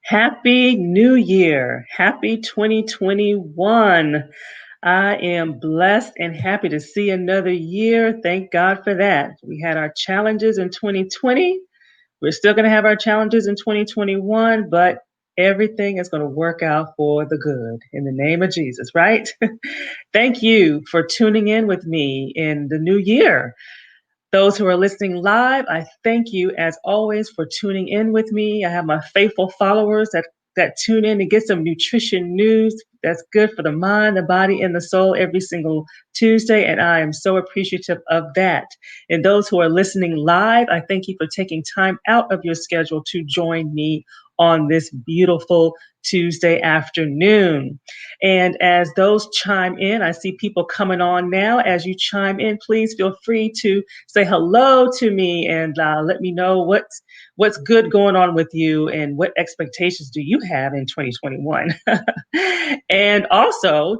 Happy New Year. Happy 2021. I am blessed and happy to see another year. Thank God for that. We had our challenges in 2020. We're still going to have our challenges in 2021, but everything is going to work out for the good in the name of Jesus, right? Thank you for tuning in with me in the new year. Those who are listening live, I thank you as always for tuning in with me. I have my faithful followers that tune in to get some nutrition news that's good for the mind, the body, and the soul every single Tuesday. And I am so appreciative of that. And those who are listening live, I thank you for taking time out of your schedule to join me on this beautiful Tuesday afternoon. And as those chime in, I see people coming on now. As you chime in, please feel free to say hello to me and let me know what's good going on with you and what expectations do you have in 2021. And also,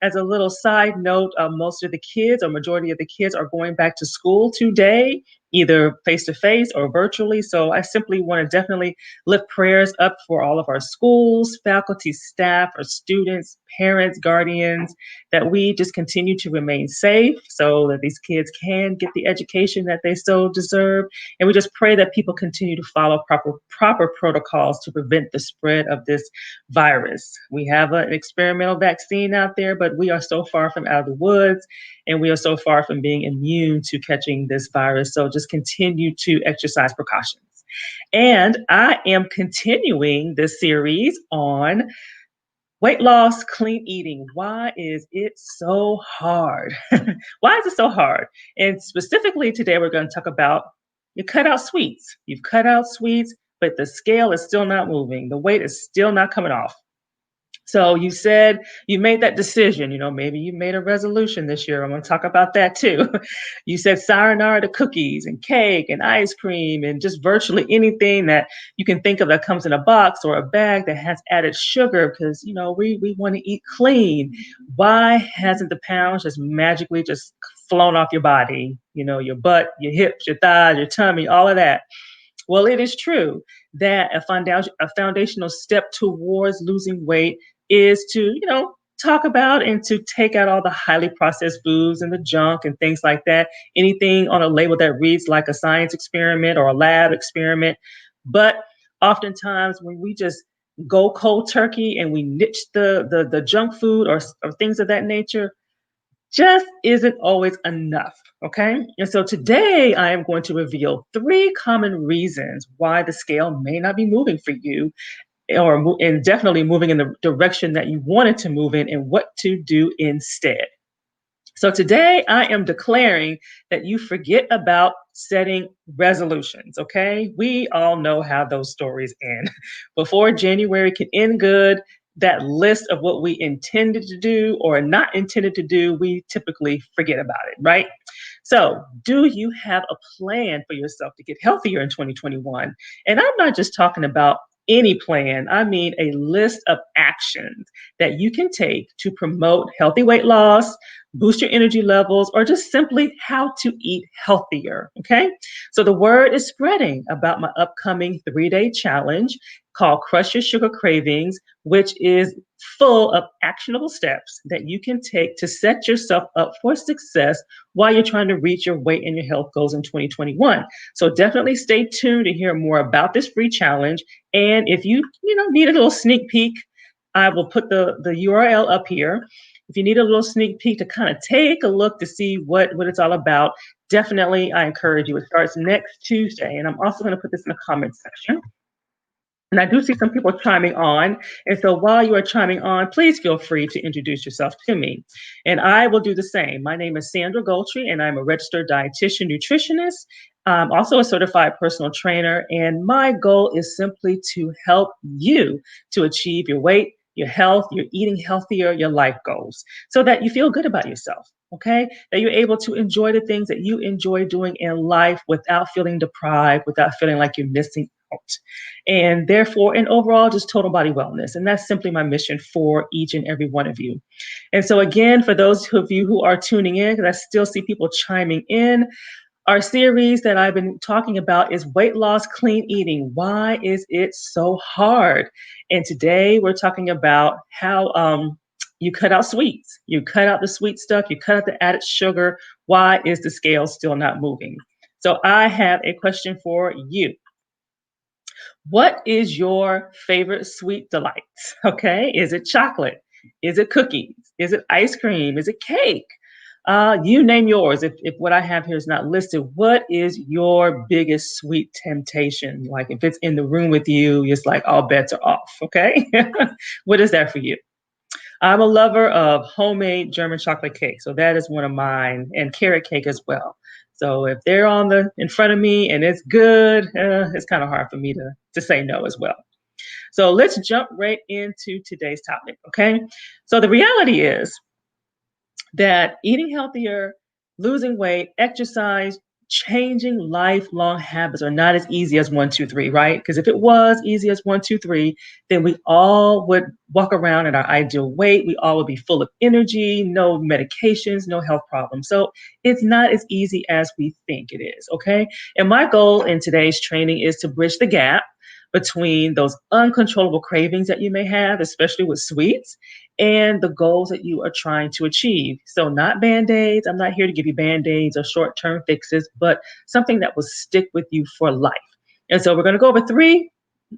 as a little side note, most of the kids or majority of the kids are going back to school today, either face to face or virtually. So I simply want to definitely lift prayers up for all of our schools, faculty, staff, our students, parents, guardians, that we just continue to remain safe so that these kids can get the education that they so deserve. And we just pray that people continue to follow proper protocols to prevent the spread of this virus. We have an experimental vaccine out there, but we are so far from out of the woods, and we are so far from being immune to catching this virus. So just continue to exercise precautions. And I am continuing this series on weight loss, clean eating. Why is it so hard? Why is it so hard? And specifically today, we're going to talk about you cut out sweets. You've cut out sweets, but the scale is still not moving. The weight is still not coming off. So you said you made that decision, maybe you made a resolution this year. I'm going to talk about that too. You said sayonara to cookies and cake and ice cream and just virtually anything that you can think of that comes in a box or a bag that has added sugar because, we want to eat clean. Why hasn't the pounds just magically just flown off your body? Your butt, your hips, your thighs, your tummy, all of that. Well, it is true that a foundational step towards losing weight is to, talk about and to take out all the highly processed foods and the junk and things like that. Anything on a label that reads like a science experiment or a lab experiment. But oftentimes when we just go cold turkey and we niche the junk food or things of that nature, just isn't always enough. Okay. And so today I am going to reveal 3 common reasons why the scale may not be moving for you and definitely moving in the direction that you wanted to move in and what to do instead. So today I am declaring that you forget about setting resolutions, okay? We all know how those stories end. Before January can end good, that list of what we intended to do or not intended to do, we typically forget about it, right? So, do you have a plan for yourself to get healthier in 2021? And I'm not just talking about any plan, I mean a list of actions that you can take to promote healthy weight loss, boost your energy levels, or just simply how to eat healthier. Okay. So the word is spreading about my upcoming 3-day challenge called Crush Your Sugar Cravings, which is full of actionable steps that you can take to set yourself up for success while you're trying to reach your weight and your health goals in 2021. So definitely stay tuned to hear more about this free challenge. And if you need a little sneak peek, I will put the URL up here. If you need a little sneak peek to kind of take a look to see what it's all about, definitely I encourage you. It starts next Tuesday. And I'm also going to put this in the comment section. And I do see some people chiming on. And so while you are chiming on, please feel free to introduce yourself to me. And I will do the same. My name is Sandra Gultry, and I'm a registered dietitian nutritionist. I'm also a certified personal trainer. And my goal is simply to help you to achieve your weight, your health, your eating healthier, your life goals, so that you feel good about yourself. Okay, that you're able to enjoy the things that you enjoy doing in life without feeling deprived, without feeling like you're missing out. And therefore, and overall, just total body wellness. And that's simply my mission for each and every one of you. And so again, for those of you who are tuning in, because I still see people chiming in, Our series that I've been talking about is weight loss, clean eating. Why is it so hard? And today we're talking about how you cut out sweets. You cut out the sweet stuff, you cut out the added sugar. Why is the scale still not moving? So I have a question for you. What is your favorite sweet delight? Okay. Is it chocolate? Is it cookies? Is it ice cream? Is it cake? You name yours. If what I have here is not listed, what is your biggest sweet temptation? Like if it's in the room with you, it's like all bets are off. Okay. What is that for you? I'm a lover of homemade German chocolate cake. So that is one of mine, and carrot cake as well. So if they're on the in front of me and it's good, it's kind of hard for me to say no as well. So let's jump right into today's topic. Okay. So the reality is that eating healthier, losing weight, exercise, changing lifelong habits are not as easy as one, two, three, right? Because if it was easy as one, two, three, then we all would walk around at our ideal weight. We all would be full of energy, no medications, no health problems. So it's not as easy as we think it is, okay? And my goal in today's training is to bridge the gap between those uncontrollable cravings that you may have, especially with sweets, and the goals that you are trying to achieve. So, not band aids. I'm not here to give you band aids or short term fixes, but something that will stick with you for life. And so, we're going to go over three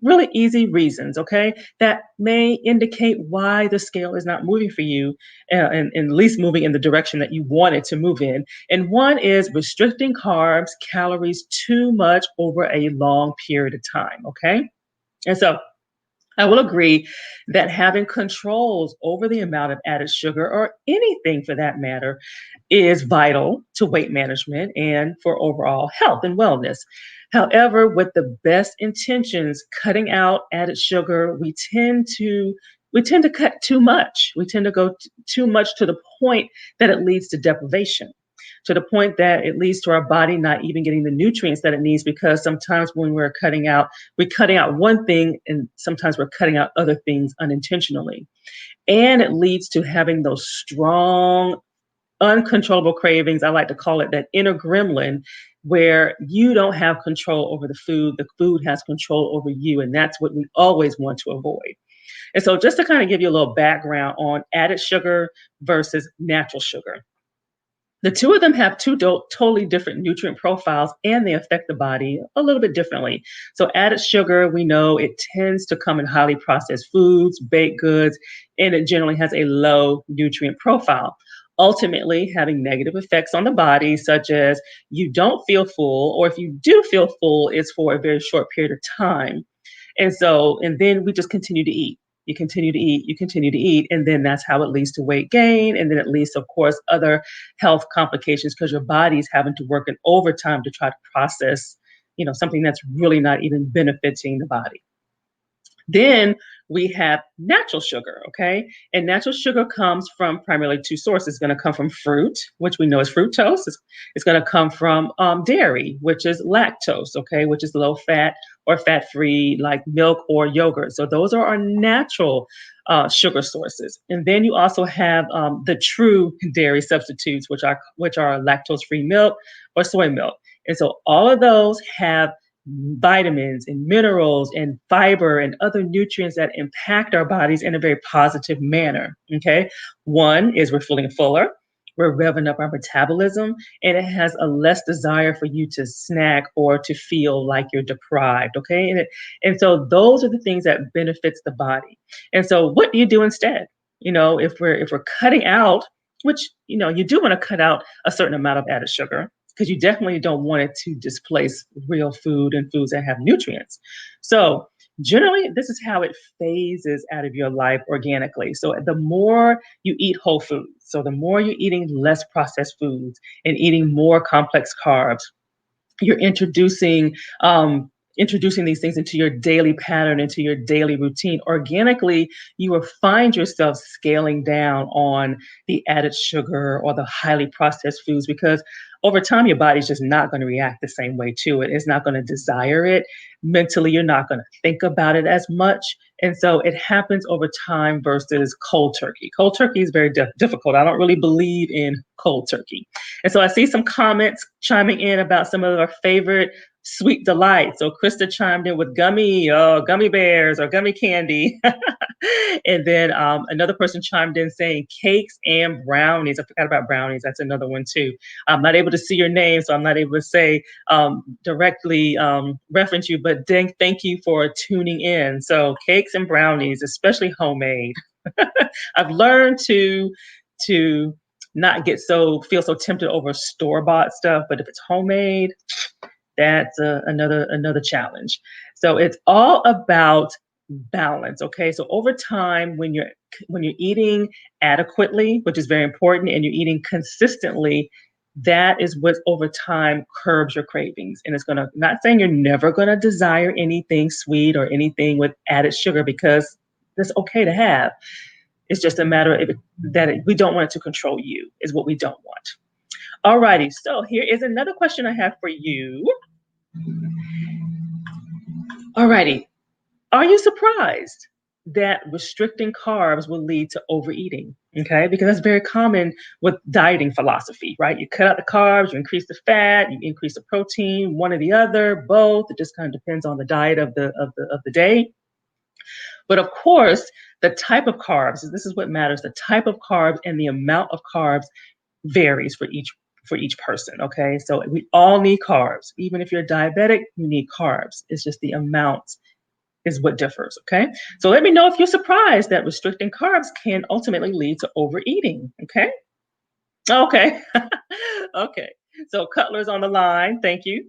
really easy reasons, okay, that may indicate why the scale is not moving for you and at least moving in the direction that you want it to move in. And one is restricting carbs, calories too much over a long period of time, okay? And so I will agree that having controls over the amount of added sugar or anything for that matter is vital to weight management and for overall health and wellness. However, with the best intentions, cutting out added sugar, we tend to cut too much. We tend to go too much to the point that it leads to deprivation, to the point that it leads to our body not even getting the nutrients that it needs, because sometimes when we're cutting out one thing and sometimes we're cutting out other things unintentionally. And it leads to having those strong, uncontrollable cravings. I like to call it that inner gremlin, where you don't have control over the food has control over you. And that's what we always want to avoid. And so, just to kind of give you a little background on added sugar versus natural sugar. The two of them have totally different nutrient profiles, and they affect the body a little bit differently. So, added sugar, we know it tends to come in highly processed foods, baked goods, and it generally has a low nutrient profile, ultimately having negative effects on the body, such as you don't feel full, or if you do feel full, it's for a very short period of time. And then we just continue to eat. You continue to eat, you continue to eat, and then that's how it leads to weight gain. And then it leads to, of course, other health complications because your body's having to work in overtime to try to process, something that's really not even benefiting the body. Then we have natural sugar, okay? And natural sugar comes from primarily two sources. It's going to come from fruit, which we know is fructose. It's going to come from dairy, which is lactose, okay, which is low fat or fat free, like milk or yogurt. So those are our natural sugar sources. And then you also have the true dairy substitutes, which are lactose free milk or soy milk. And so all of those have vitamins and minerals and fiber and other nutrients that impact our bodies in a very positive manner. Okay. One is we're feeling fuller, we're revving up our metabolism, and it has a less desire for you to snack or to feel like you're deprived. Okay. And so those are the things that benefits the body. And so what do you do instead? If we're cutting out, which you do want to cut out a certain amount of added sugar, because you definitely don't want it to displace real food and foods that have nutrients. So, generally, this is how it phases out of your life organically. So, the more you eat whole foods, so the more you're eating less processed foods and eating more complex carbs, you're introducing introducing these things into your daily pattern, into your daily routine, organically, you will find yourself scaling down on the added sugar or the highly processed foods because over time, your body's just not going to react the same way to it. It's not going to desire it. Mentally, you're not going to think about it as much. And so it happens over time versus cold turkey. Cold turkey is very difficult. I don't really believe in cold turkey. And so I see some comments chiming in about some of our favorite sweet delights. So Krista chimed in with gummy bears or gummy candy. And then another person chimed in saying cakes and brownies. I forgot about brownies. That's another one too. I'm not able to see your name, so I'm not able to say directly reference you, but thank you for tuning in. So cakes and brownies, especially homemade. I've learned to not feel so tempted over store-bought stuff, but if it's homemade, that's another challenge. So it's all about balance. Okay, so over time, when you're eating adequately, which is very important, and you're eating consistently, that is what over time curbs your cravings. And it's gonna not saying you're never gonna desire anything sweet or anything with added sugar because that's okay to have. It's just a matter of we don't want it to control you. Is what we don't want. Alrighty, so here is another question I have for you. Alrighty, are you surprised that restricting carbs will lead to overeating? Okay, because that's very common with dieting philosophy, right? You cut out the carbs, you increase the fat, you increase the protein, one or the other, both. It just kind of depends on the diet of the day. But of course, the type of carbs, this is what matters, the type of carbs and the amount of carbs varies for each person. Okay, so we all need carbs. Even if you're diabetic, you need carbs. It's just the amount is what differs. Okay, so let me know if you're surprised that restricting carbs can ultimately lead to overeating. Okay. Okay. Okay, so Cutler's on the line. Thank you.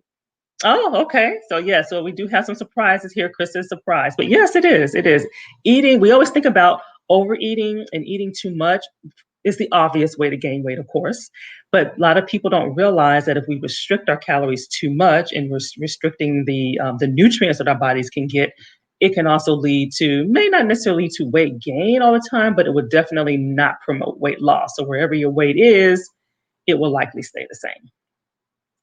Oh, okay. So yeah, so we do have some surprises here. Chris is surprised, but yes, it is. It is eating. We always think about overeating and eating too much is the obvious way to gain weight, of course. But a lot of people don't realize that if we restrict our calories too much and we're restricting the nutrients that our bodies can get, it can also lead to may not necessarily lead to weight gain all the time, but it would definitely not promote weight loss. So wherever your weight is, it will likely stay the same.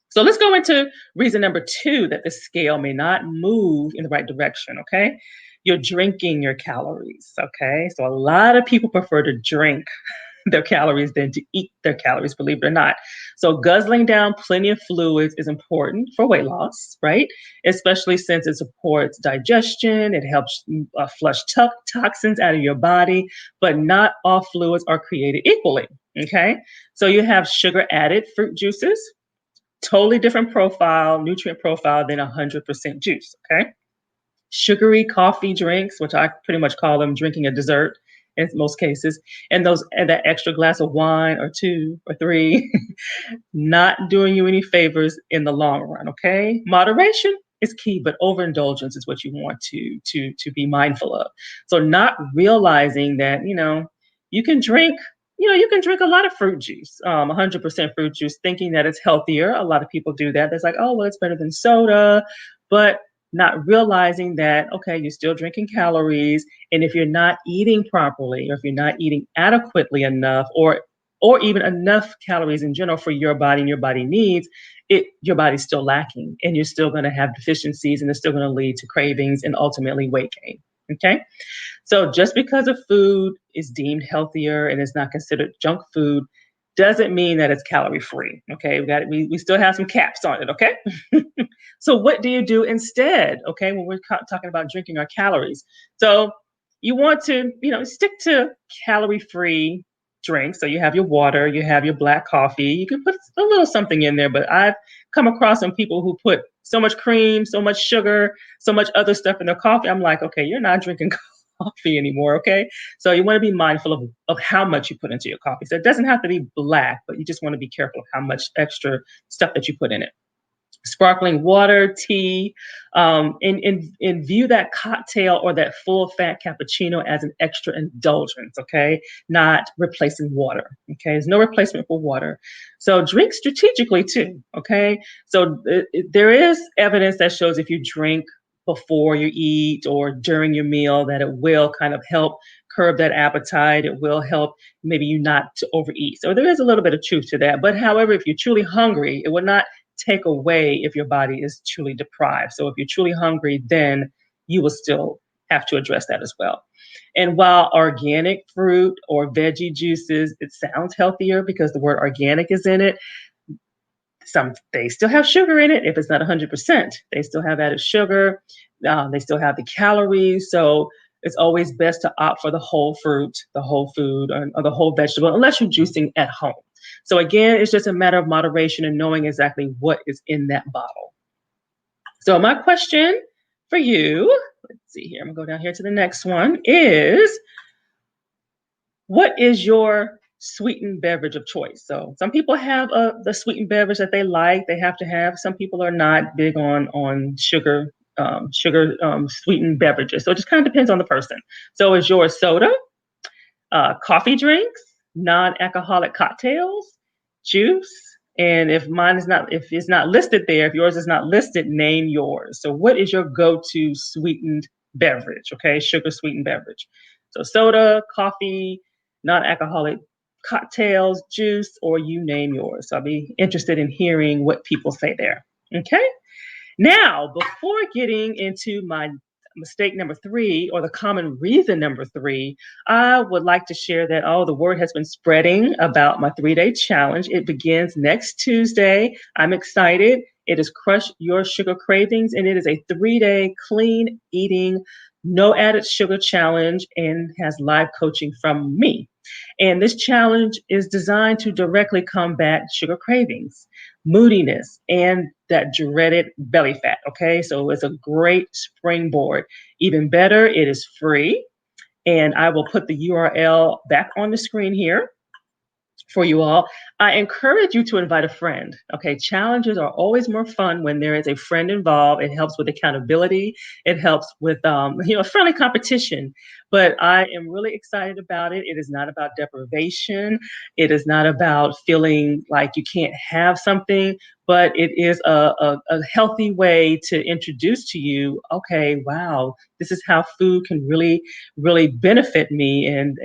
So let's go into reason number two that the scale may not move in the right direction. Okay. You're drinking your calories. Okay. So a lot of people prefer to drink their calories than to eat their calories, believe it or not. So guzzling down plenty of fluids is important for weight loss, right? Especially since it supports digestion, it helps flush toxins out of your body, but not all fluids are created equally. Okay. So you have sugar added fruit juices, totally different profile, nutrient profile than 100% juice. Okay. Sugary coffee drinks, which I pretty much call them drinking a dessert in most cases, and that extra glass of wine or two or three, not doing you any favors in the long run. Okay. Moderation is key, but overindulgence is what you want to be mindful of. So not realizing that, you can drink you can drink a lot of fruit juice, 100% fruit juice, thinking that it's healthier. A lot of people do that. It's like, oh, well, it's better than soda, but not realizing that, okay, you're still drinking calories. And if you're not eating properly, or if you're not eating adequately enough, or even enough calories in general for your body and your body needs, your body's still lacking and you're still going to have deficiencies and it's still going to lead to cravings and ultimately weight gain. Okay. So just because a food is deemed healthier and is not considered junk food doesn't mean that it's calorie free. Okay, we still have some caps on it. Okay, so what do you do instead? Okay, when we're talking about drinking our calories, so you want to stick to calorie free drinks. So you have your water, you have your black coffee. You can put a little something in there, but I've come across some people who put so much cream, so much sugar, so much other stuff in their coffee. I'm like, okay, you're not drinking coffee anymore. Okay. So you want to be mindful of how much you put into your coffee. So it doesn't have to be black, but you just want to be careful of how much extra stuff that you put in it. sparkling water, tea, and view that cocktail or that full fat cappuccino as an extra indulgence, okay? Not replacing water, okay? There's no replacement for water. So drink strategically too, okay? So there is evidence that shows if you drink before you eat or during your meal that it will kind of help curb that appetite. It will help maybe you not to overeat. So there is a little bit of truth to that. But however, if you're truly hungry, it will not take away if your body is truly deprived. So if you're truly hungry, then you will still have to address that as well. And while organic fruit or veggie juices, it sounds healthier because the word organic is in it. Some they still have sugar in it. If it's not 100%, they still have added sugar. They still have the calories. So it's always best to opt for the whole fruit, the whole food, or the whole vegetable, unless you're juicing at home. So again, it's just a matter of moderation and knowing exactly what is in that bottle. So my question for you, let's see here, I'm gonna go down here to the next one, is what is your sweetened beverage of choice? So some people have the sweetened beverage that they like, they have to have. Some people are not big on sugar sweetened beverages. So it just kind of depends on the person. So is yours soda, coffee drinks, non-alcoholic cocktails, juice? And if it's not listed there, if yours is not listed, name yours. So what is your go-to sweetened beverage? Okay, sugar sweetened beverage. So soda, coffee, non-alcoholic cocktails, juice, or you name yours. So I'll be interested in hearing what people say there. Okay. Now, before getting into my mistake number three, or the common reason number three, I would like to share that, the word has been spreading about my 3-day challenge. It begins next Tuesday. I'm excited. It is Crush Your Sugar Cravings, and it is a 3-day clean eating, no added sugar challenge, and has live coaching from me. And this challenge is designed to directly combat sugar cravings, moodiness, and that dreaded belly fat. Okay, so it's a great springboard. Even better, it is free. And I will put the URL back on the screen here for you all. I encourage you to invite a friend. Okay, challenges are always more fun when there is a friend involved. It helps with accountability. It helps with friendly competition. But I am really excited about it. It is not about deprivation. It is not about feeling like you can't have something, but it is a healthy way to introduce to you, okay, wow, this is how food can really benefit me, and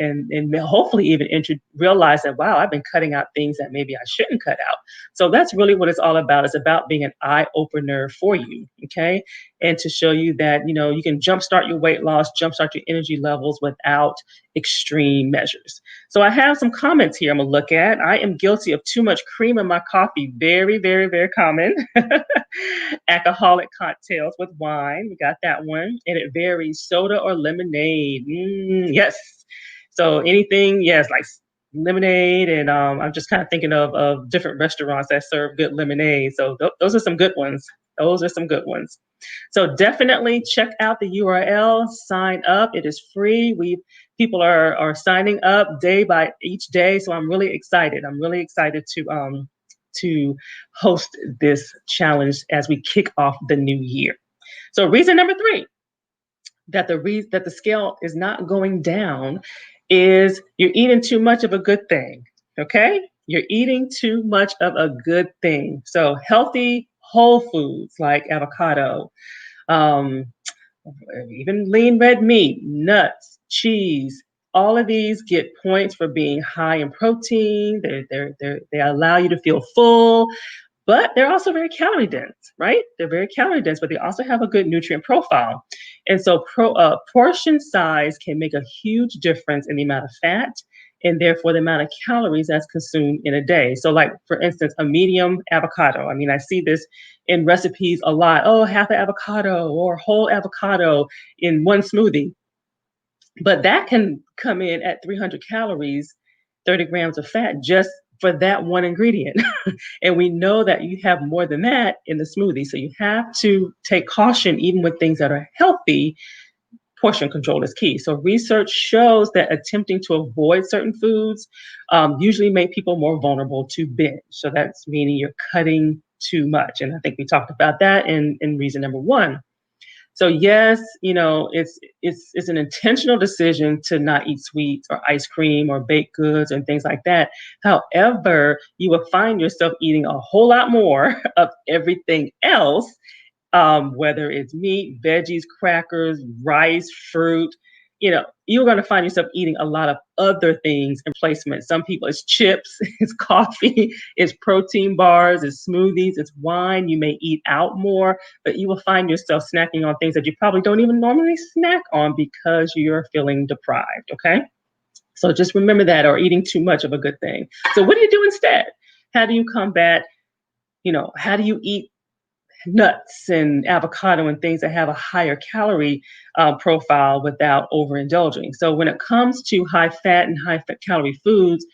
hopefully even realize that, wow, I've been cutting out things that maybe I shouldn't cut out. So that's really what it's all about. It's about being an eye opener for you, okay? And to show you that, you can jumpstart your weight loss, jumpstart your energy levels without extreme measures. So I have some comments here I'm gonna look at. I am guilty of too much cream in my coffee. Very, very, very common. Alcoholic cocktails with wine. We got that one. And it varies, soda or lemonade. Yes. So anything, yes, like lemonade. And I'm just kind of thinking of different restaurants that serve good lemonade. So those are some good ones. Those are some good ones. So definitely check out the URL, sign up. It is free. People are signing up day by each day. So I'm really excited. I'm really excited to host this challenge as we kick off the new year. So reason number three, that the scale is not going down, is you're eating too much of a good thing. Okay? You're eating too much of a good thing. So healthy whole foods like avocado, um, even lean red meat, nuts, cheese, all of these get points for being high in protein. They allow you to feel full, but they're also very calorie dense, right? They're very calorie dense, but they also have a good nutrient profile. And so portion size can make a huge difference in the amount of fat and therefore the amount of calories that's consumed in a day. So like, for instance, a medium avocado. I mean, I see this in recipes a lot. Oh, half an avocado or whole avocado in one smoothie. But that can come in at 300 calories, 30 grams of fat just for that one ingredient. And we know that you have more than that in the smoothie. So you have to take caution, even with things that are healthy. Portion control is key. So research shows that attempting to avoid certain foods usually make people more vulnerable to binge. So that's meaning you're cutting too much. And I think we talked about that in reason number one. So yes, it's an intentional decision to not eat sweets or ice cream or baked goods and things like that. However, you will find yourself eating a whole lot more of everything else, whether it's meat, veggies, crackers, rice, fruit. You're going to find yourself eating a lot of other things in replacement. Some people, it's chips, it's coffee, it's protein bars, it's smoothies, it's wine. You may eat out more, but you will find yourself snacking on things that you probably don't even normally snack on because you're feeling deprived. Okay. So just remember that, or eating too much of a good thing. So what do you do instead? How do you combat, how do you eat nuts and avocado and things that have a higher calorie profile without overindulging? So when it comes to high fat and high fat calorie foods,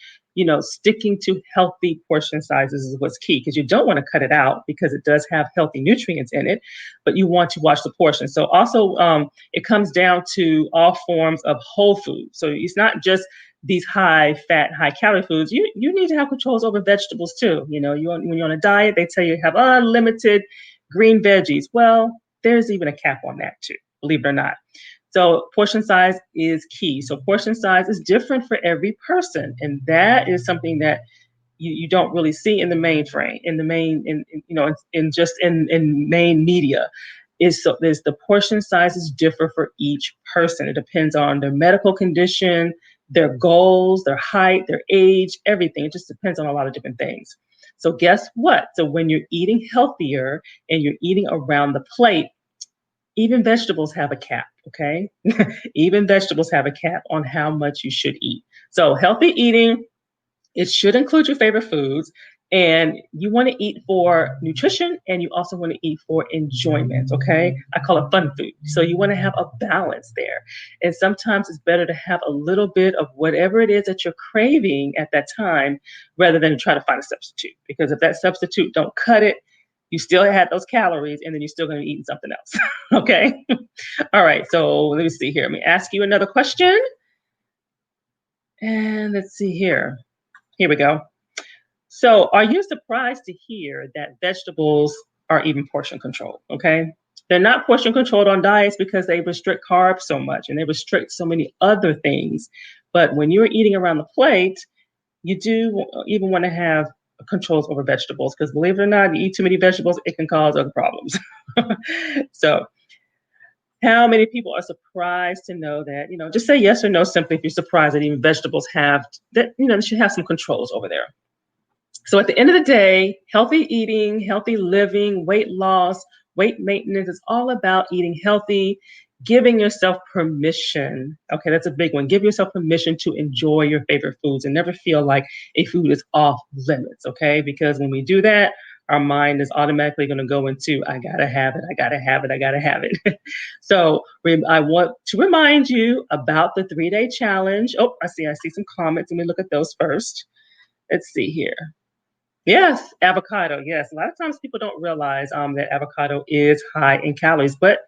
sticking to healthy portion sizes is what's key, because you don't want to cut it out because it does have healthy nutrients in it, but you want to watch the portion. So also, it comes down to all forms of whole food. So it's not just these high fat, high calorie foods. You need to have controls over vegetables too. When you're on a diet, they tell you have unlimited green veggies. Well, there's even a cap on that too, believe it or not. So portion size is key. So portion size is different for every person. And that is something that you don't really see in the mainframe, in main media. There's the portion sizes differ for each person. It depends on their medical condition, their goals, their height, their age, everything. It just depends on a lot of different things. So guess what? So when you're eating healthier and you're eating around the plate, even vegetables have a cap, okay? Even vegetables have a cap on how much you should eat. So healthy eating, it should include your favorite foods, and you want to eat for nutrition, and you also want to eat for enjoyment, okay? I call it fun food. So you want to have a balance there. And sometimes it's better to have a little bit of whatever it is that you're craving at that time rather than try to find a substitute. Because if that substitute don't cut it, you still had those calories and then you're still going to be eating something else. Okay. All right. So let me see here. Let me ask you another question. And let's see here. Here we go. So are you surprised to hear that vegetables are even portion controlled? Okay. They're not portion controlled on diets because they restrict carbs so much and they restrict so many other things. But when you're eating around the plate, you do even want to have controls over vegetables, because believe it or not, you eat too many vegetables, it can cause other problems. So how many people are surprised to know that, just say yes or no simply if you're surprised that even vegetables have that, they should have some controls over there. So at the end of the day, healthy eating, healthy living, weight loss, weight maintenance is all about eating healthy, giving yourself permission. Okay, that's a big one. Give yourself permission to enjoy your favorite foods and never feel like a food is off limits. Okay, because when we do that, our mind is automatically going to go into, I gotta have it, I gotta have it, I gotta have it. So I want to remind you about the 3-day challenge. Oh, I see some comments. Let me look at those first. Let's see here. Yes, avocado. Yes, a lot of times people don't realize that avocado is high in calories, but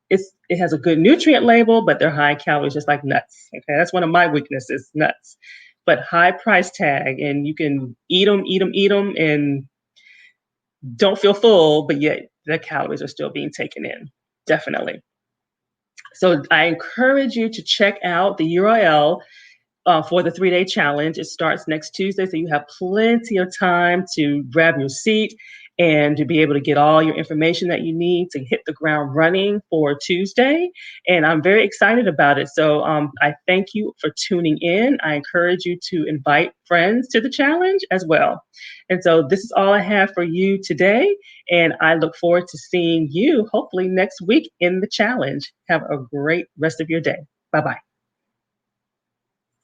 it has a good nutrient label, but they're high in calories, just like nuts. Okay, that's one of my weaknesses, nuts. But high price tag, and you can eat them, and don't feel full, but yet the calories are still being taken in. Definitely. So I encourage you to check out the URL for the 3-day challenge. It starts next Tuesday, so you have plenty of time to grab your seat and to be able to get all your information that you need to hit the ground running for Tuesday. And I'm very excited about it. So I thank you for tuning in. I encourage you to invite friends to the challenge as well. And so this is all I have for you today. And I look forward to seeing you hopefully next week in the challenge. Have a great rest of your day. Bye-bye.